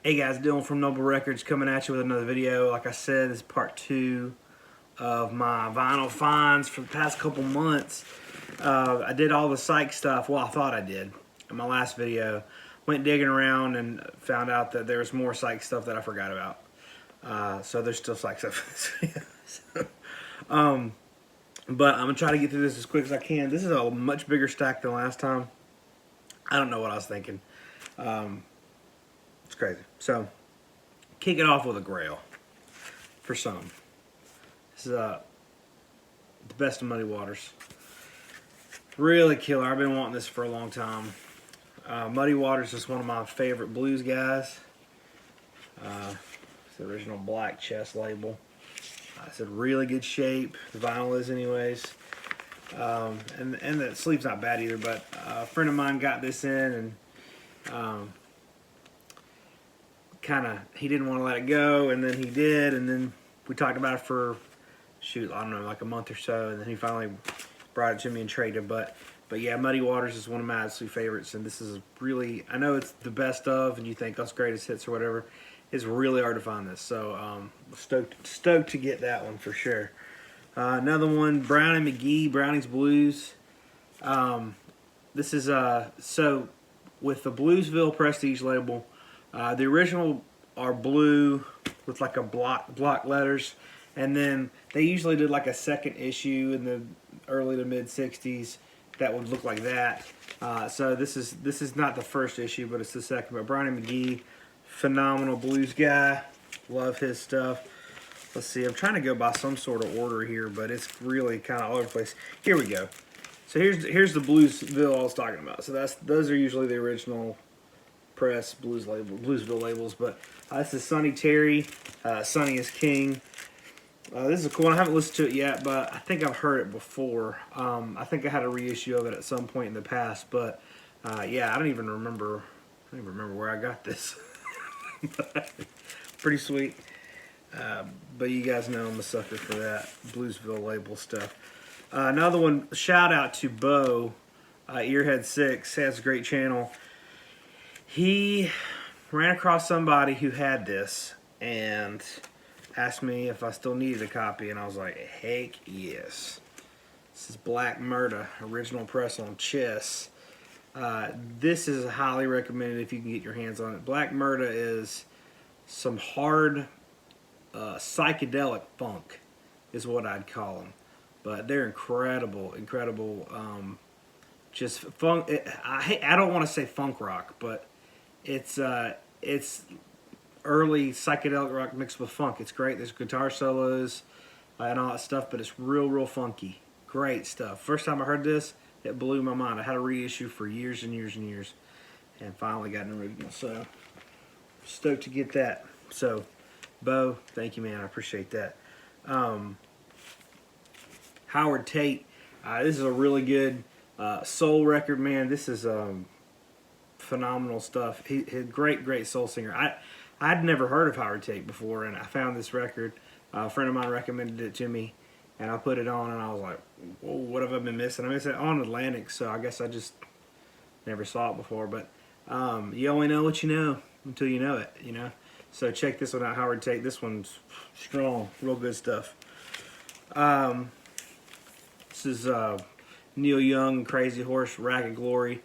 Hey guys, Dylan from Noble Records coming at you with another video. Like I said, this is part 2 of my vinyl finds for the past couple months. I did all the Psych stuff, well I thought I did, in my last video. Went digging around and found out that there was more Psych stuff that I forgot about. So there's still Psych stuff in this video. But I'm going to try to get through this as quick as I can. This is a much bigger stack than last time. I don't know what I was thinking. It's crazy. So, kick it off with a Grail for some. This is the best of Muddy Waters. Really killer. I've been wanting this for a long time. Muddy Waters is one of my favorite blues guys. It's the original black chest label. It's in really good shape. The vinyl is anyways. And the sleeve's not bad either, but a friend of mine got this in and he didn't want to let it go, and then he did, and then we talked about it for, shoot, I don't know, like a month or so, and then he finally brought it to me and traded. But yeah, Muddy Waters is one of my absolute favorites, and this is really, I know it's the best of, and you think that's greatest hits or whatever. It's really hard to find this, so stoked to get that one for sure. Another one, Brownie Mcghee, Brownies Blues. This is, so with the Bluesville Prestige label, the original are blue with like a block letters, and then they usually did like a second issue in the early to mid 60s that would look like that. So this is not the first issue, but it's the second. But Brownie Mcghee, phenomenal blues guy, love his stuff. Let's see, I'm trying to go by some sort of order here, but it's really kind of all over the place. Here we go. So here's the Bluesville I was talking about. So those are usually the original press Bluesville labels, but this is Sonny Terry, Sonny is King. This is a cool one. I haven't listened to it yet, but I think I've heard it before. I think I had a reissue of it at some point in the past, but yeah, I don't even remember where I got this. Pretty sweet. But you guys know I'm a sucker for that Bluesville label stuff. Another one, shout out to Bo, Earhead6, has a great channel. He ran across somebody who had this and asked me if I still needed a copy, and I was like, heck yes. This is Black Murda, original press on chess. This is highly recommended if you can get your hands on it. Black Murda is some hard psychedelic funk is what I'd call them, but they're incredible. Just funk. I don't want to say funk rock, but it's early psychedelic rock mixed with funk. It's great. There's guitar solos and all that stuff, but it's real funky. Great stuff. First time I heard this, it blew my mind. I had a reissue for years and years and years, and finally got an original. So stoked to get that. So Bo, thank you, man. I appreciate that. Howard Tate. This is a really good soul record, man. This is phenomenal stuff. He's a great soul singer. I'd never heard of Howard Tate before, and I found this record. A friend of mine recommended it to me, and I put it on, and I was like, whoa, what have I been missing? I missed it on Atlantic, so I guess I just never saw it before. But you only know what you know until you know it, you know? So check this one out, Howard Tate. This one's strong, real good stuff. This is Neil Young, Crazy Horse, Ragged Glory.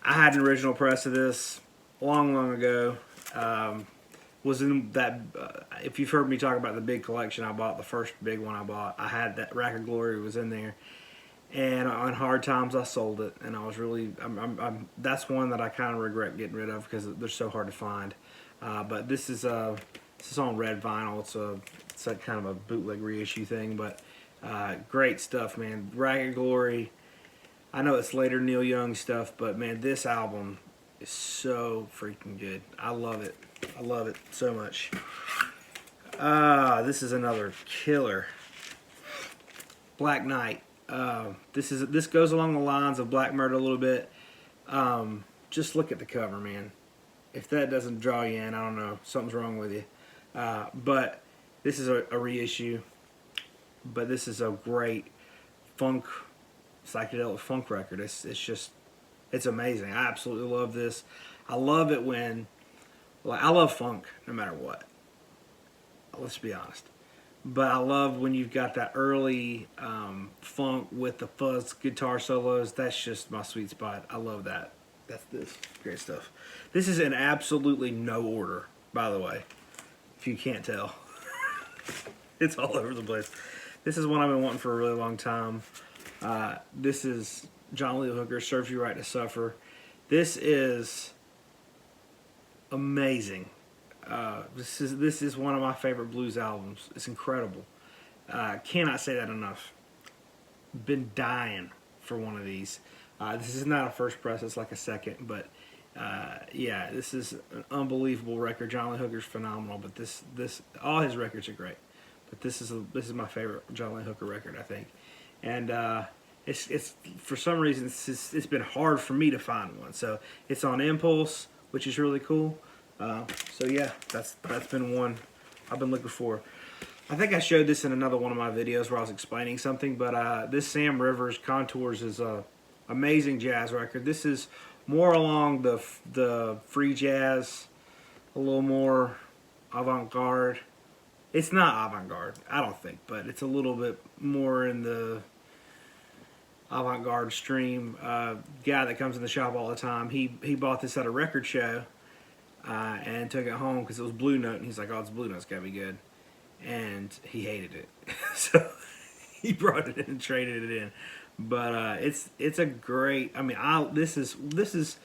I had an original press of this long ago. Was in that, if you've heard me talk about the big collection I bought, the first big one I bought, I had that Ragged Glory was in there. And on hard times, I sold it, and I was really, that's one that I kind of regret getting rid of because they're so hard to find. But this is on red vinyl. It's a kind of a bootleg reissue thing, but great stuff, man. Ragged Glory. I know it's later Neil Young stuff, but man, this album is so freaking good. I love it. I love it so much. This is another killer. Black Knight. This goes along the lines of Black Murda a little bit. Just look at the cover, man. If that doesn't draw you in, I don't know. Something's wrong with you. But this is a reissue. But this is a great psychedelic funk record. It's amazing. I absolutely love this. I love it when Like, I love funk no matter what. Let's be honest. But I love when you've got that early funk with the fuzz guitar solos. That's just my sweet spot. I love that. That's this. Great stuff. This is in absolutely no order, by the way, if you can't tell. It's all over the place. This is one I've been wanting for a really long time. This is John Lee Hooker, Serves You Right to Suffer. This is amazing. This is one of my favorite blues albums. It's incredible. Cannot say that enough. Been dying for one of these. This is not a first press, it's like a second, but yeah, this is an unbelievable record. John Lee Hooker's phenomenal, but this all his records are great. But this is my favorite John Lee Hooker record, I think. And it's for some reason it's been hard for me to find one. So it's on Impulse, which is really cool. So yeah, that's been one I've been looking for. I think I showed this in another one of my videos where I was explaining something, but this Sam Rivers Contours is a amazing jazz record. This is more along the free jazz, a little more avant-garde. It's not avant-garde, I don't think, but it's a little bit more in the avant-garde stream. Guy that comes in the shop all the time, he bought this at a record show and took it home because it was Blue Note, and he's like, oh, it's Blue Note, it's gotta be good. And he hated it. So he brought it in and traded it in. But it's a great, I mean, this is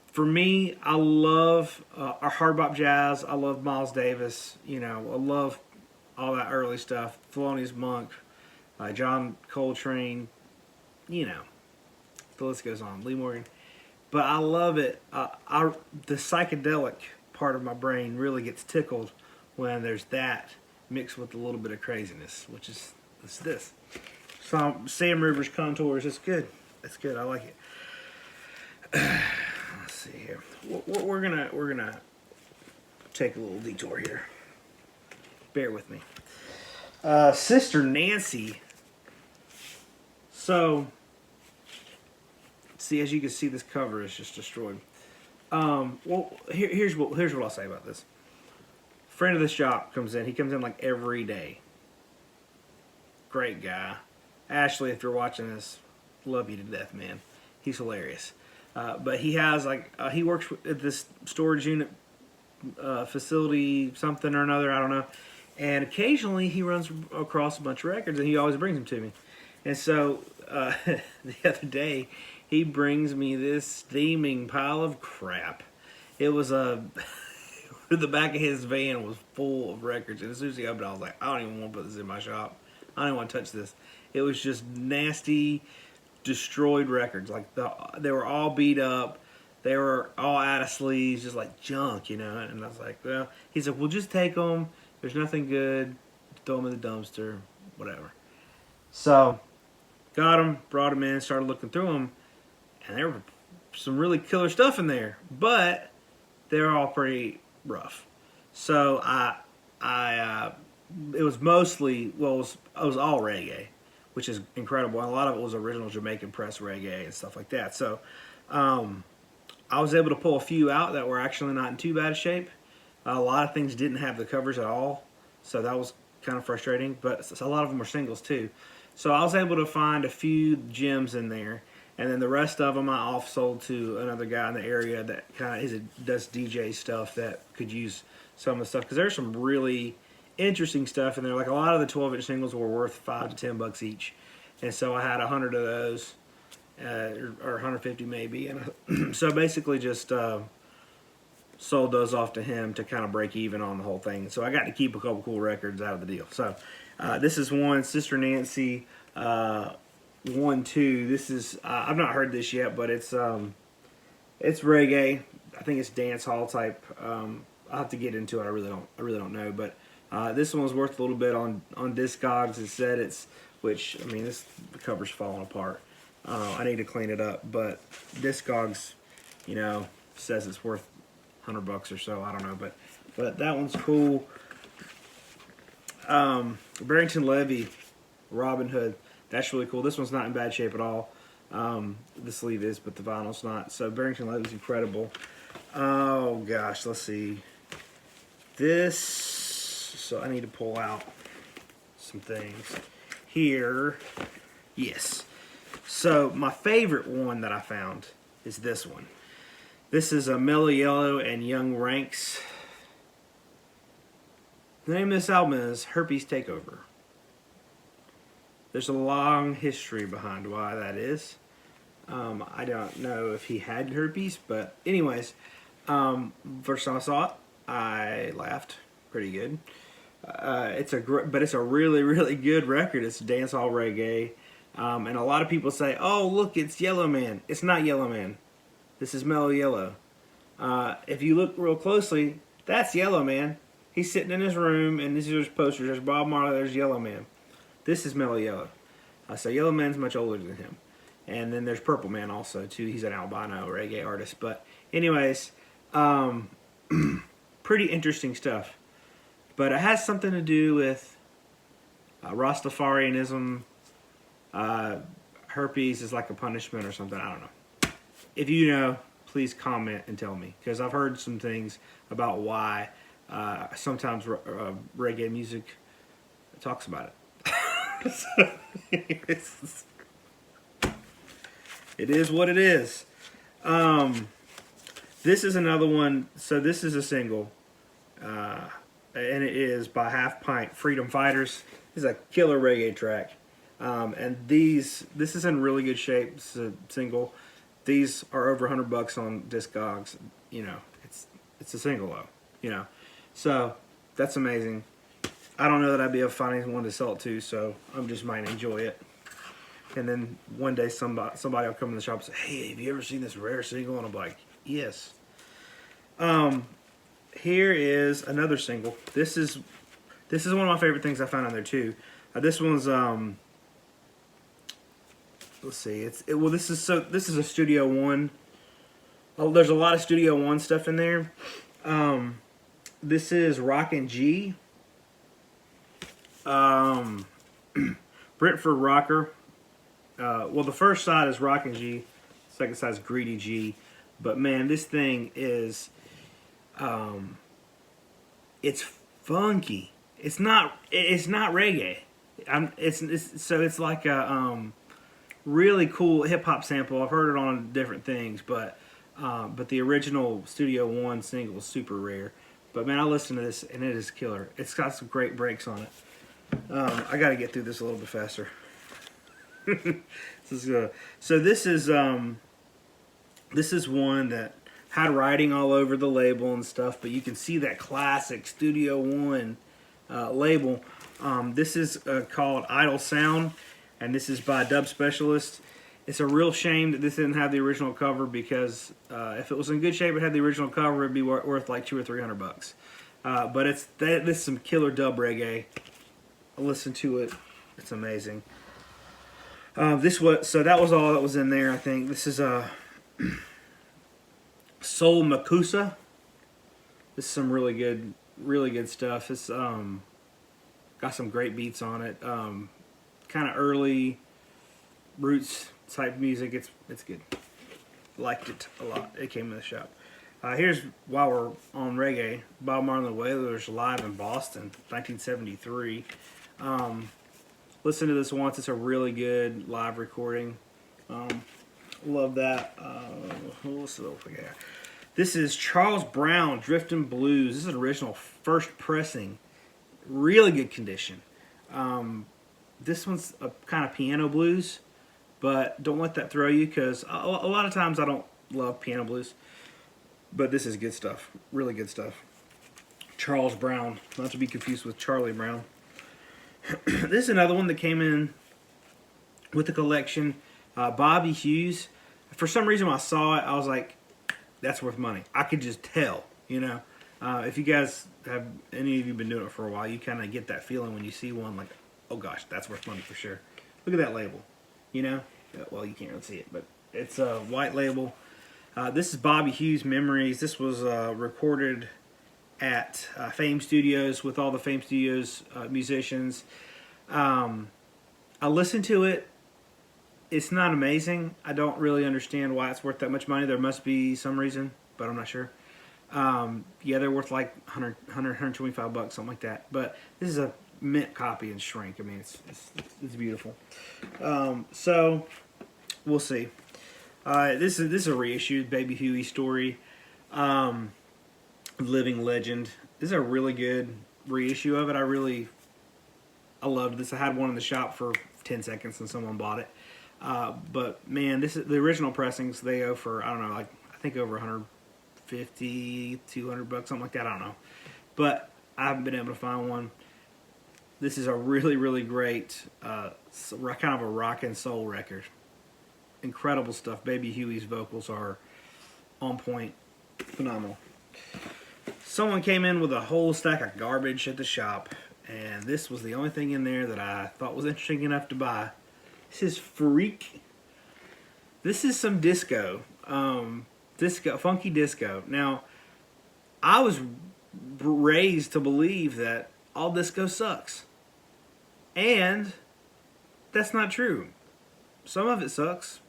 for me. I love our hard bop jazz. I love Miles Davis. You know, I love all that early stuff. Felonious Monk, John Coltrane. You know, the list goes on. Lee Morgan. But I love it. The psychedelic part of my brain really gets tickled when there's that mixed with a little bit of craziness, which is this. Sam Rivers Contours. It's good. It's good. I like it. Let's see here. We're gonna take a little detour here. Bear with me. Sister Nancy. So, see, as you can see, this cover is just destroyed. Well, here's what I'll say about this. Friend of the shop comes in. He comes in like every day. Great guy. Ashley, if you're watching this, love you to death, man. He's hilarious. But he has he works at this storage unit facility, something or another, I don't know. And occasionally he runs across a bunch of records, and he always brings them to me. And so the other day, he brings me this steaming pile of crap. It was the back of his van was full of records, and as soon as he opened it, I was like, I don't even want to put this in my shop. I don't even want to touch this. It was just nasty, destroyed records. Like they were all beat up. They were all out of sleeves, just like junk, you know. And I was like, well, he's like, well, just take them. There's nothing good. Throw them in the dumpster, whatever. So, got them, brought them in, started looking through them, and there were some really killer stuff in there, but they were all pretty rough. So it was mostly, well, it was all reggae, which is incredible. And a lot of it was original Jamaican press reggae and stuff like that. So I was able to pull a few out that were actually not in too bad shape. A lot of things didn't have the covers at all, so that was kind of frustrating. But a lot of them were singles too. So I was able to find a few gems in there, and then the rest of them I off-sold to another guy in the area that kind of does DJ stuff that could use some of the stuff, because there's some really interesting stuff in there. Like a lot of the 12-inch singles were worth $5 to $10 each, and so I had 100 of those, or 150 maybe, and so basically just sold those off to him to kind of break even on the whole thing. So I got to keep a couple cool records out of the deal. So this is one, Sister Nancy 1-2. This is I've not heard this yet, but it's reggae. I think it's dance hall type. I'll have to get into it. I really don't know, but this one was worth a little bit on Discogs. It said which, I mean, the cover's falling apart. I need to clean it up, but Discogs, you know, says it's worth $100 or so. I don't know, but that one's cool. Barrington Levy, Robin Hood. That's really cool. This one's not in bad shape at all. The sleeve is, but the vinyl's not. So Barrington Levy's incredible. Oh gosh, let's see. This, so I need to pull out some things here. Yes. So my favorite one that I found is this one. This is a Mellow Yellow and Young Ranks. The name of this album is Herpes Takeover. There's a long history behind why that is. I don't know if he had herpes, but anyways, first time I saw it, I laughed pretty good. It's a really, really good record. It's dancehall reggae, and a lot of people say, "Oh, look, it's Yellow Man." It's not Yellow Man. This is Mellow Yellow. If you look real closely, that's Yellow Man. He's sitting in his room, and these are his posters. There's Bob Marley. There's Yellow Man. This is Mellow Yellow. So Yellow Man's much older than him. And then there's Purple Man also, too. He's an albino reggae artist. But anyways, pretty interesting stuff. But it has something to do with Rastafarianism. Herpes is like a punishment or something. I don't know. If you know, please comment and tell me. Because I've heard some things about why sometimes reggae music talks about it. So, it is what it is. This is another one. So this is a single, and it is by Half-Pint, Freedom Fighters. This is a killer reggae track, and this is in really good shape. This is a single. These are over $100 on Discogs. You know, it's a single though. You know, so that's amazing. I don't know that I'd be able to find anyone to sell it to, so I'm just might enjoy it. And then one day somebody will come in the shop and say, "Hey, have you ever seen this rare single?" And I'm like, "Yes." Here is another single. This is one of my favorite things I found on there too. This one's let's see. This is a Studio One. Oh, there's a lot of Studio One stuff in there. This is Rockin' G. Brentford Rocker. Well, the first side is Rockin' G, second side is Greedy G, but man, this thing is, it's funky. It's not reggae. It's like a really cool hip hop sample. I've heard it on different things, but the original Studio One single is super rare. But man, I listened to this and it is killer. It's got some great breaks on it. I got to get through this a little bit faster. So this is one that had writing all over the label and stuff, but you can see that classic Studio One label. This is called Idle Sound, and this is by Dub Specialist. It's a real shame that this didn't have the original cover, because if it was in good shape, it had the original cover, it'd be worth like $200 or $300. But this is some killer dub reggae. Listen to it; it's amazing. So that was all that was in there. I think this is Soul Makusa. This is some really good stuff. It's got some great beats on it. Kind of early roots type music. It's good. Liked it a lot. It came in the shop. Here's, while we're on reggae, Bob Marley and the Wailers live in Boston, 1973. Listen to this once. It's a really good live recording. Love that. What's the other guy? This is Charles Brown, Driftin' Blues. This is an original first pressing. Really good condition. This one's a kind of piano blues, but don't let that throw you, because a lot of times I don't love piano blues. But this is good stuff. Really good stuff. Charles Brown. Not to be confused with Charlie Brown. This is another one that came in with the collection. Bobby Hughes. For some reason when I saw it, I was like, that's worth money. I could just tell, you know. If you guys have, any of you been doing it for a while, you kind of get that feeling when you see one like, oh gosh, that's worth money for sure. Look at that label, you know. Well, you can't really see it, but it's a white label. This is Bobby Hughes Memories. This was recorded at Fame Studios with all the Fame Studios musicians. I listened to it. It's not amazing. I don't really understand why it's worth that much money. There must be some reason, but I'm not sure. Yeah, they're worth like 125 bucks, something like that. But this is a mint copy in shrink. I mean, it's beautiful. So we'll see. This is a reissue, Baby Huey story, Living Legend. This is a really good reissue of it. I loved this. I had one in the shop for 10 seconds and someone bought it. But man, this is the original pressings. They go for, I don't know, like I think over 150, 200 bucks, something like that. I don't know. But I haven't been able to find one. This is a really, really great, kind of a rock and soul record. Incredible stuff. Baby Huey's vocals are on point. Phenomenal. Someone came in with a whole stack of garbage at the shop, and this was the only thing in there that I thought was interesting enough to buy. This is Freak. This is some disco. Funky disco. Now, I was raised to believe that all disco sucks. And that's not true. Some of it sucks.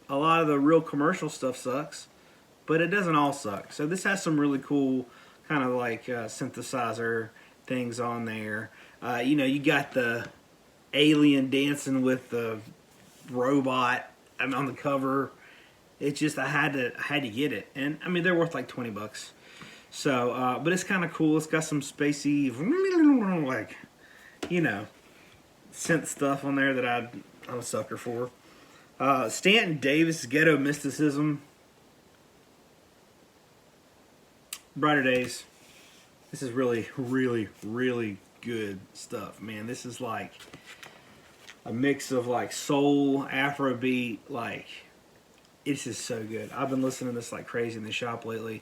A lot of the real commercial stuff sucks. But it doesn't all suck. So this has some really cool kind of like synthesizer things on there. You know, you got the alien dancing with the robot on the cover. It's just I had to get it. And I mean, they're worth like 20 bucks. So, but it's kind of cool. It's got some spacey, like, you know, synth stuff on there that I'm a sucker for. Stanton Davis, Ghetto Mysticism. Brighter Days. This is really, really, really good stuff, man. This is like a mix of like soul, Afrobeat, like, it's just so good. I've been listening to this like crazy in the shop lately.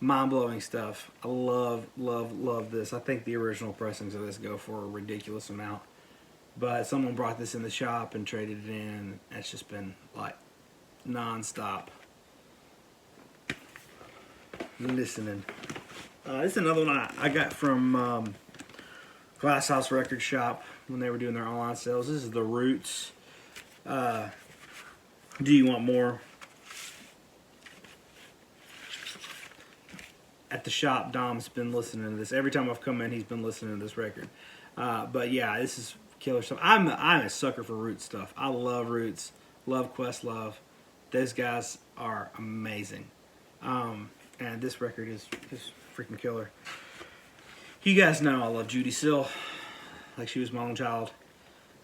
Mind-blowing stuff. I love, love, love this. I think the original pressings of this go for a ridiculous amount. But someone brought this in the shop and traded it in. It's just been like non-stop listening. This is another one I got from Glass House Record Shop when they were doing their online sales. This is The Roots. Do You Want More? At the shop, Dom's been listening to this. Every time I've come in, he's been listening to this record. But yeah, this is killer stuff. I'm a sucker for Roots stuff. I love Roots. Love Questlove. Those guys are amazing. And this record is freaking killer. You guys know I love Judy Sill, like she was my own child.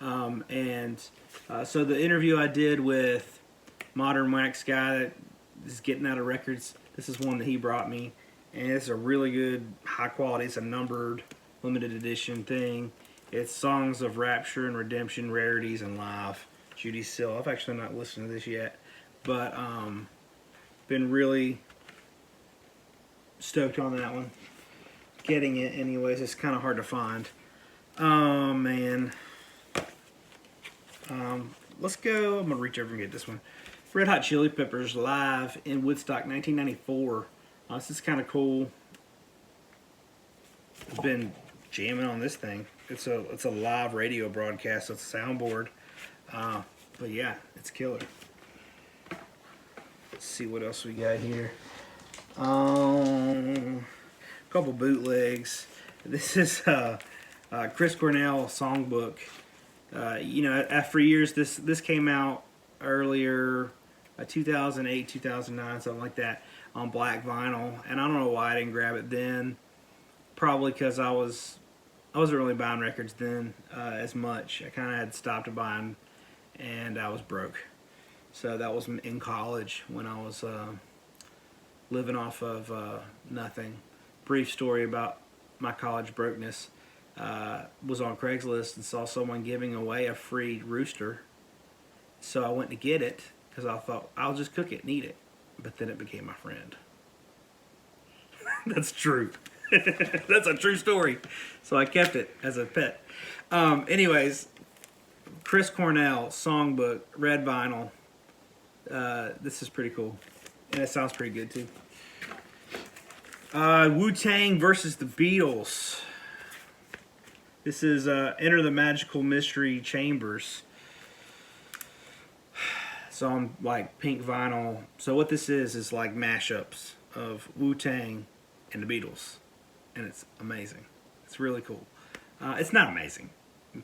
So the interview I did with Modern Wax guy that is getting out of records, this is one that he brought me. And it's a really good, high quality, it's a numbered, limited edition thing. It's Songs of Rapture and Redemption, Rarities, and Live. Judy Sill. I've actually not listened to this yet. But, been really stoked on that one. Getting it anyways, it's kind of hard to find. Oh, man. Let's go, I'm going to reach over and get this one. Red Hot Chili Peppers live in Woodstock, 1994. This is kind of cool. I've been jamming on this thing. It's a live radio broadcast, so it's a soundboard. But yeah, it's killer. Let's see what else we got here. A couple bootlegs. This is Chris Cornell Songbook. You know, for years this came out earlier, 2008, 2009, something like that, on black vinyl, and I don't know why I didn't grab it then. Probably because I wasn't really buying records then as much. I kind of had stopped buying, and I was broke. So that was in college when I was living off of nothing. Brief story about my college brokenness. Was on Craigslist and saw someone giving away a free rooster. So I went to get it because I thought I'll just cook it and eat it. But then it became my friend. That's true. That's a true story. So I kept it as a pet. Anyways, Chris Cornell, Songbook, red vinyl. This is pretty cool. And it sounds pretty good too. Wu-Tang versus the Beatles. This is Enter the Magical Mystery Chambers. It's on like pink vinyl. So what this is like mashups of Wu-Tang and the Beatles, and it's amazing. It's really cool. It's not amazing,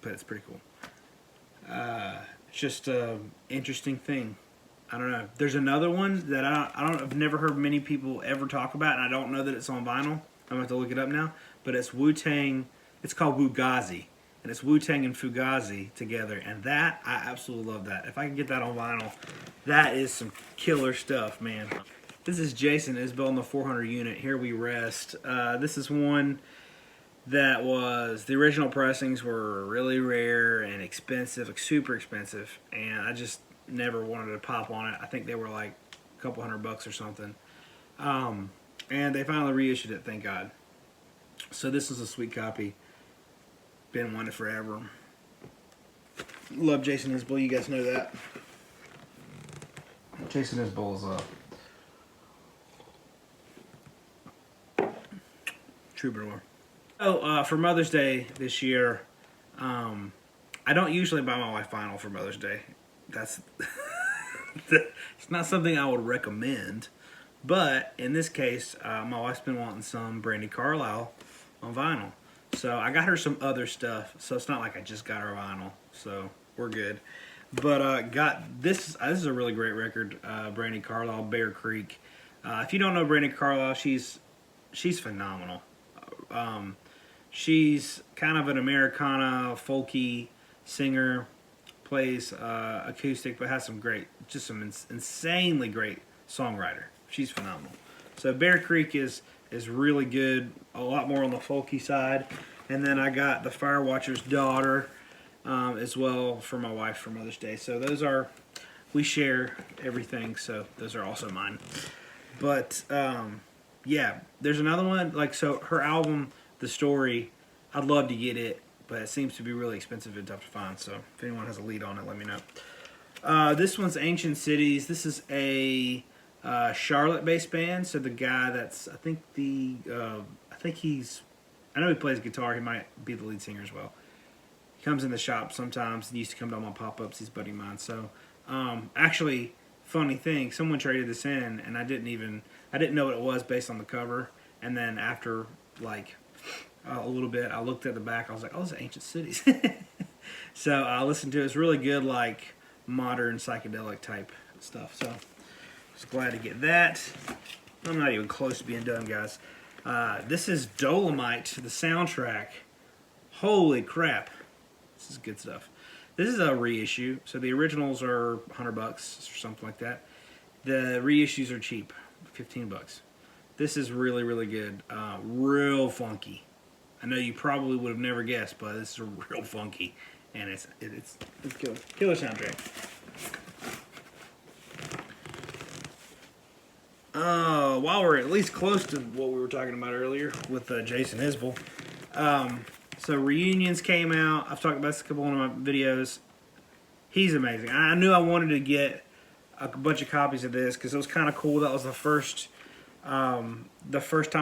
but it's pretty cool. It's just an interesting thing. I don't know. There's another one that I've never heard many people ever talk about, and I don't know that it's on vinyl. I'm going to have to look it up now. But it's Wu-Tang. It's called Fugazi, and it's Wu-Tang and Fugazi together, and that, I absolutely love that. If I can get that on vinyl, that is some killer stuff, man. This is Jason Isbell in the 400 unit. Here we rest. This is one that was, the original pressings were really rare and expensive, like super expensive, and I just never wanted to pop on it. I think they were like a couple $100 or something. And they finally reissued it, thank God. So this is a sweet copy. Been wanting it forever. Love Jason Isbell, you guys know that. Jason Isbell is a troubadour. So for Mother's Day this year, I don't usually buy my wife vinyl for Mother's Day. That's it's not something I would recommend, but in this case, my wife's been wanting some Brandi Carlile on vinyl, so I got her some other stuff. So it's not like I just got her vinyl, so we're good. But got this. This is a really great record, Brandi Carlile, Bear Creek. If you don't know Brandi Carlile, she's phenomenal. She's kind of an Americana folky singer. Plays acoustic, but has some great, just some insanely great songwriter. She's phenomenal. So Bear Creek is really good, a lot more on the folky side. And then I got the Firewatcher's Daughter as well for my wife for Mother's Day. So those are, we share everything, so those are also mine. But yeah, there's another one, like, so her album, The Story, I'd love to get it, but it seems to be really expensive and tough to find, so if anyone has a lead on it, let me know. This one's Ancient Cities. This is a Charlotte-based band, so the guy that's, I know he plays guitar, he might be the lead singer as well. He comes in the shop sometimes, and used to come to all my pop-ups, he's a buddy of mine, so, actually, funny thing, someone traded this in, and I didn't know what it was based on the cover, and then after, like, a little bit, I looked at the back, I was like, oh, this is Ancient Cities. So I listened to it. It's really good, like, modern psychedelic type stuff. So just glad to get that. I'm not even close to being done, guys. This is Dolomite, the soundtrack. Holy crap. This is good stuff. This is a reissue. So the originals are $100 or something like that. The reissues are cheap, $15. This is really, really good. Real funky. I know you probably would have never guessed, but this is real funky, and it's killer. Killer soundtrack. While we're at least close to what we were talking about earlier with Jason Isbell, so Reunions came out. I've talked about this a couple of my videos. He's amazing. I knew I wanted to get a bunch of copies of this because it was kind of cool. That was the first time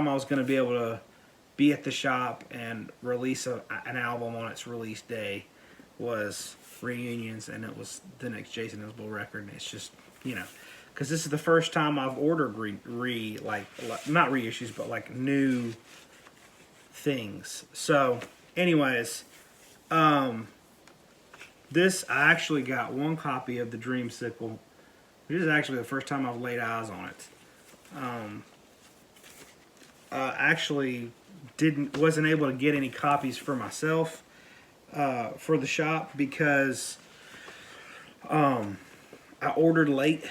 I was going to be able to be at the shop and release an album on its release day was Reunions, and it was the next Jason Isbell record. And it's just, you know, because this is the first time I've ordered like not reissues, but like new things. So, anyways, this, I actually got one copy of the Dreamsicle. This is actually the first time I've laid eyes on it. Actually wasn't able to get any copies for myself for the shop because I ordered late,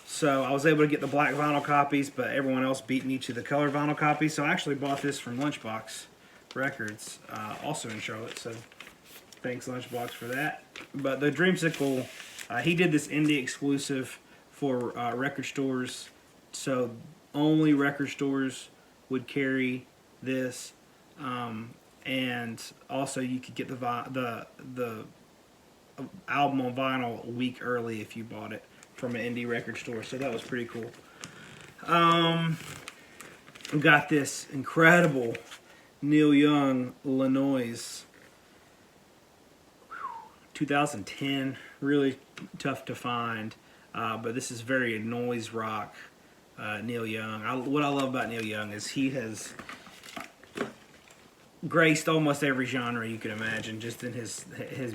so I was able to get the black vinyl copies, but everyone else beat me to the color vinyl copies. So I actually bought this from Lunchbox Records, also in Charlotte, so thanks Lunchbox for that. But the Dreamsicle, he did this indie exclusive for record stores, so only record stores would carry this, and also you could get the album on vinyl a week early if you bought it from an indie record store. So that was pretty cool. We got this incredible Neil Young Illinois 2010, really tough to find, but this is very noise rock, Neil Young. What I love about Neil Young is he has graced almost every genre you can imagine just in his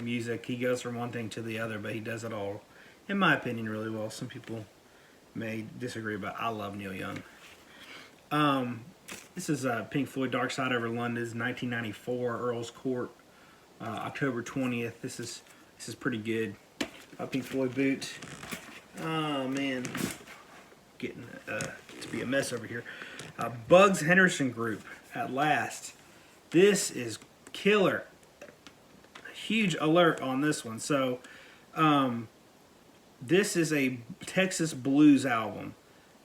music. He goes from one thing to the other, but he does it all, in my opinion, really well. Some people may disagree, but I love Neil Young. This is Pink Floyd Dark Side Over London's 1994 Earl's Court, October 20th. This is pretty good. Pink Floyd boot. Oh man, getting to be a mess over here. Bugs Henderson Group at last. This is killer. Huge alert on this one. So, this is a Texas blues album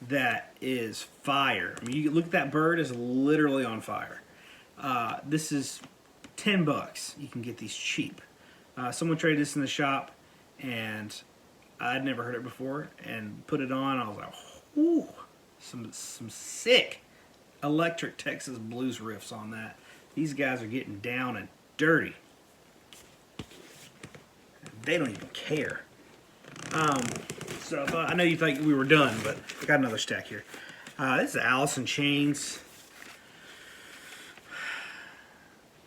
that is fire. I mean, you look at that bird, is literally on fire. This is $10. You can get these cheap. Someone traded this in the shop, and I'd never heard it before, and put it on. I was like, "Ooh, some sick electric Texas blues riffs on that." These guys are getting down and dirty. They don't even care. So I know you think we were done, but I got another stack here. This is Alison Chains.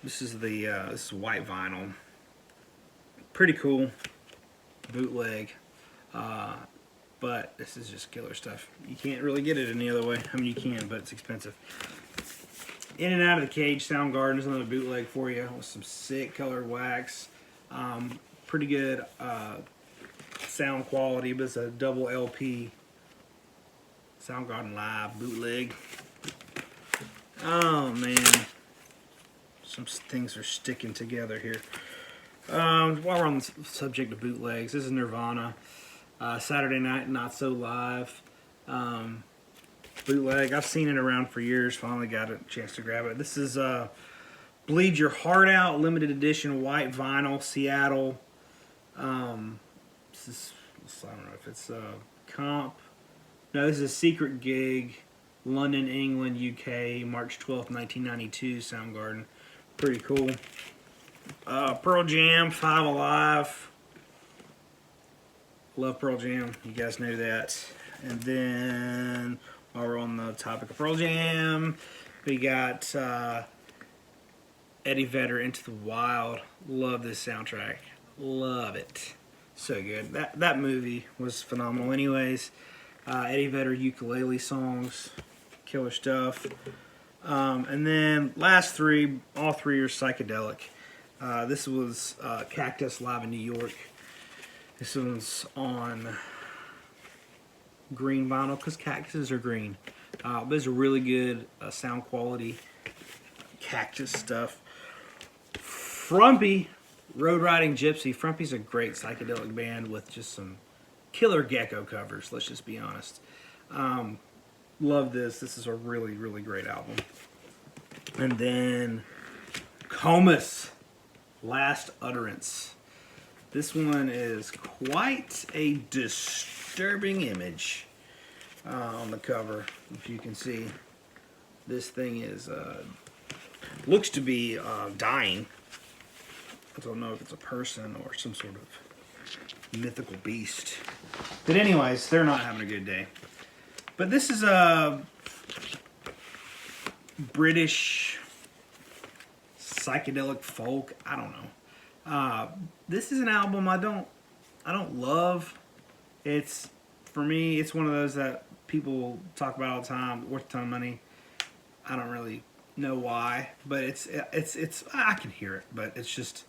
This is this is white vinyl. Pretty cool. Bootleg. But this is just killer stuff. You can't really get it any other way. I mean, you can, but it's expensive. In and Out of the Cage, Soundgarden is another bootleg for you with some sick colored wax. Pretty good sound quality, but it's a double LP Soundgarden Live bootleg. Oh man, some things are sticking together here. While we're on the subject of bootlegs, this is Nirvana. Saturday Night Not So Live. Bootleg. I've seen it around for years. Finally got a chance to grab it. This is Bleed Your Heart Out limited edition white vinyl, Seattle. This is, I don't know if it's comp. No, this is a secret gig. London, England, UK, March 12th, 1992. Soundgarden. Pretty cool. Pearl Jam, Five Alive. Love Pearl Jam. You guys know that. And then, while we're on the topic of Pearl Jam, we got Eddie Vedder, Into the Wild. Love this soundtrack. Love it. So good. That movie was phenomenal anyways. Eddie Vedder ukulele songs. Killer stuff. And then last three, all three are psychedelic. This was Cactus live in New York. This one's on green vinyl because cactuses are green. But it's a really good sound quality cactus stuff. Frumpy, Road Riding Gypsy. Frumpy's a great psychedelic band with just some killer gecko covers, let's just be honest. Love this. This is a really, really great album. And then Comus, Last Utterance. This one is quite a disturbing image on the cover, if you can see. This thing is looks to be dying. I don't know if it's a person or some sort of mythical beast. But anyways, they're not having a good day. But this is a British psychedelic folk. I don't know. This is an album I don't love. It's, for me, it's one of those that people talk about all the time, worth a ton of money. I don't really know why, but it's I can hear it, but it's just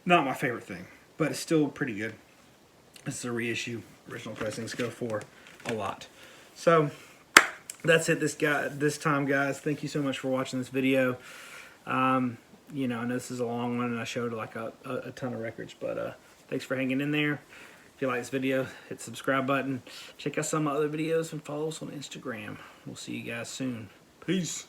not my favorite thing. But it's still pretty good. This is a reissue. Original pressings go for a lot. So that's it this time, guys. Thank you so much for watching this video. You know, I know this is a long one and I showed like a ton of records, but thanks for hanging in there. If you like this video, hit the subscribe button. Check out some other videos and follow us on Instagram. We'll see you guys soon. Peace.